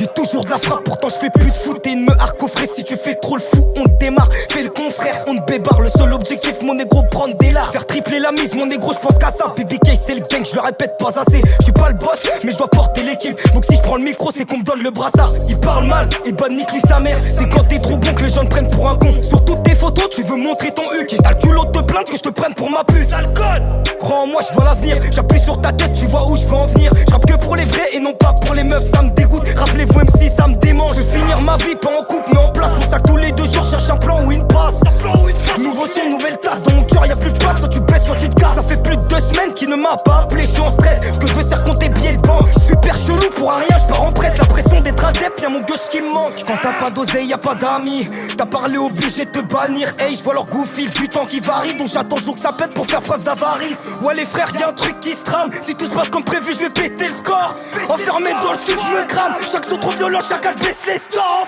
J'ai toujours de la frappe, pourtant je fais plus de foot. Et une me harque au frais, si tu fais trop le fou, on te démarre. Fais le confrère, on te bébarre. Le seul objectif, mon négro, prendre des lards. Faire tripler la mise, mon négro, je pense qu'à ça. BBK, c'est le gang, je le répète pas assez. Je suis pas le boss, mais je dois porter l'équipe. Donc si je prends le micro, c'est qu'on me donne le brassard. Il parle mal, et bonne nique lui sa mère. C'est quand t'es trop bon que les gens te prennent pour un con. Sur toutes tes photos, tu veux montrer ton huc. T'as le culot de te plaindre que je te prenne pour ma pute. Crois en moi, je vois l'avenir. J'appuie sur ta tête, tu vois où je veux en venir. Je rappe que pour les vrais et non pas pour les meufs, ça me dégoûte. Rappelez-vous MC, ça me démange. Je veux finir ma vie, pas en couple, mais en place. Pour ça que tous les 2 jours, cherche un plan ou une passe. Nouveau son, nouvelle tasse. Dans mon cœur, y'a plus de place. Soit tu baisses, soit tu te casses. Ça fait plus de 2 semaines qu'il ne m'a pas appelé. Je suis en stress. Ce que je veux, c'est compter billets de banque. Super chelou pour un rien, je pars en presse. La pression d'être adepte, y'a mon gauche qui me manque. Quand t'as pas d'oseille, y'a pas d'amis. T'as parlé, obligé de te bannir. Hey, je vois leur goût fil du temps qui varie. Donc j'attends le jour que ça pète pour faire preuve d'avarice. Ouais, les frères, y'a un truc qui se trame. Si tout se passe comme prévu, je vais péter le score. Enfermé dans le studio, je me crame. Chaque son trop violent, chacun baisse les stores.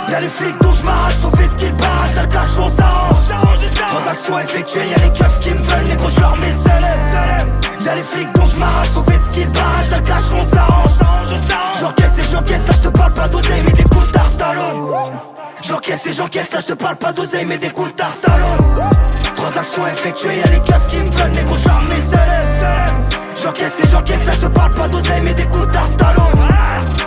Y'a les flics donc je m'arrache, sauver ce qu'ils barragent. T'as le cash, on s'arrange. Transaction effectuée, y'a les keufs qui me veulent. Négro, j'leur mes célèbres. Y'a les flics donc je m'arrache, sauver ce qu'ils barragent. T'as le cash, on s'arrange. J'encaisse et j'encaisse, là je te parle pas d'oseille, mais des coups de Stallone. J'encaisse et j'encaisse, là je te parle pas d'oseille, mais des coups de Stallone. Transaction effectuée, y'a les keufs qui me veulent. Négro, j'leur mes célèbres. J'encaisse et j'encaisse, là je te parle pas d'oseille, mais des coups de Stallone.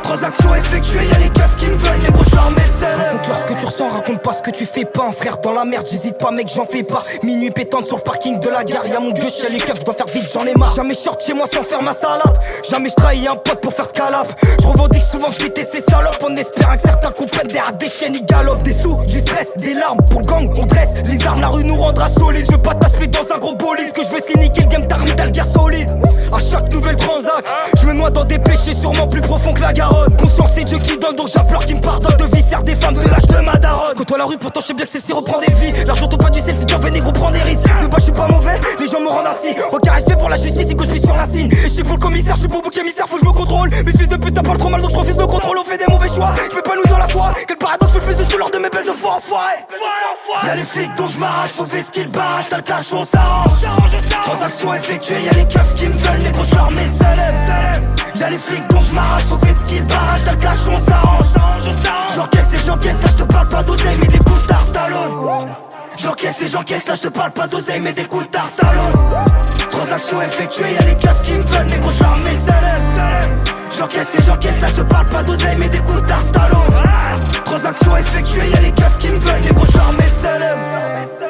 Transaction effectuée, y'a les keufs qui me veulent, négro, j'leur mes célèbres. Raconte-leur ce que tu ressens, raconte pas ce que tu fais pas. Un frère dans la merde, j'hésite pas mec, j'en fais pas. Minuit pétante sur le parking de la gare, y'a mon gueux chez les keufs, je dois faire vite, j'en ai marre. Jamais short chez moi sans faire ma salade. Jamais je trahis un pote pour faire scalap. Je revendique souvent que j'étais ces salopes. En espérant que certains comprennent derrière des chaînes, ils galopent. Des sous, du stress, des larmes, pour le gang, on dresse les armes, la rue nous rendra solides. Je veux pas t'aspect dans un gros bolide, ce que je veux c'est niquer le game, t'as remis, t'as le guerre solide. À chaque nouvelle transac, je me noie dans des péchés sûrement plus profonds que la Garonne. Conscience c'est Dieu qui donne, donc j'implore qu'il me pardonne. De viscère des femmes de l'âge de ma daronne. Je côtoie la rue, pourtant je sais bien que c'est reprendre des vies. L'argent t'as pas du sel, c'est t'en négro, prends des risques. De bas je suis pas mauvais, les gens me rendent assis. Aucun respect pour la justice et que je suis sur la signe. Et je suis pour le commissaire, je suis pour bouc émissaire, faut que je me contrôle. Mes fils de pute t'as pas trop mal donc je refuse le contrôle. On fait des mauvais choix, je mets pas nous dans la soie. Quel paradoxe, je fais plus de sous lors de mes belles de foi. Y'a les flics donc je m'arrache, sauver ce qu'ils barragent. T'as le cash, on s'arrange. Transaction effectuée, y'a les keufs qui me veulent, négro, j'leur mes célèbres. Y'a les flics donc je m'arrache, sauver ce qu'ils barragent. T'as le cash, on s'arrange. J'encaisse et j'encaisse, là je te parle pas d'oseille, mais des coups de Stallone. J'encaisse et j'encaisse, là je te parle pas d'oseille, mais des coups de Stallone. Transaction effectuée, y'a les keufs qui me veulent, négro, j'leur mes célèbres. J'encaisse et j'encaisse, là je te parle pas d'oseille, mais des coups de Stallone. Transaction effectuée, y'a les keufs qui me veulent, négro, j'leur mes célèbres.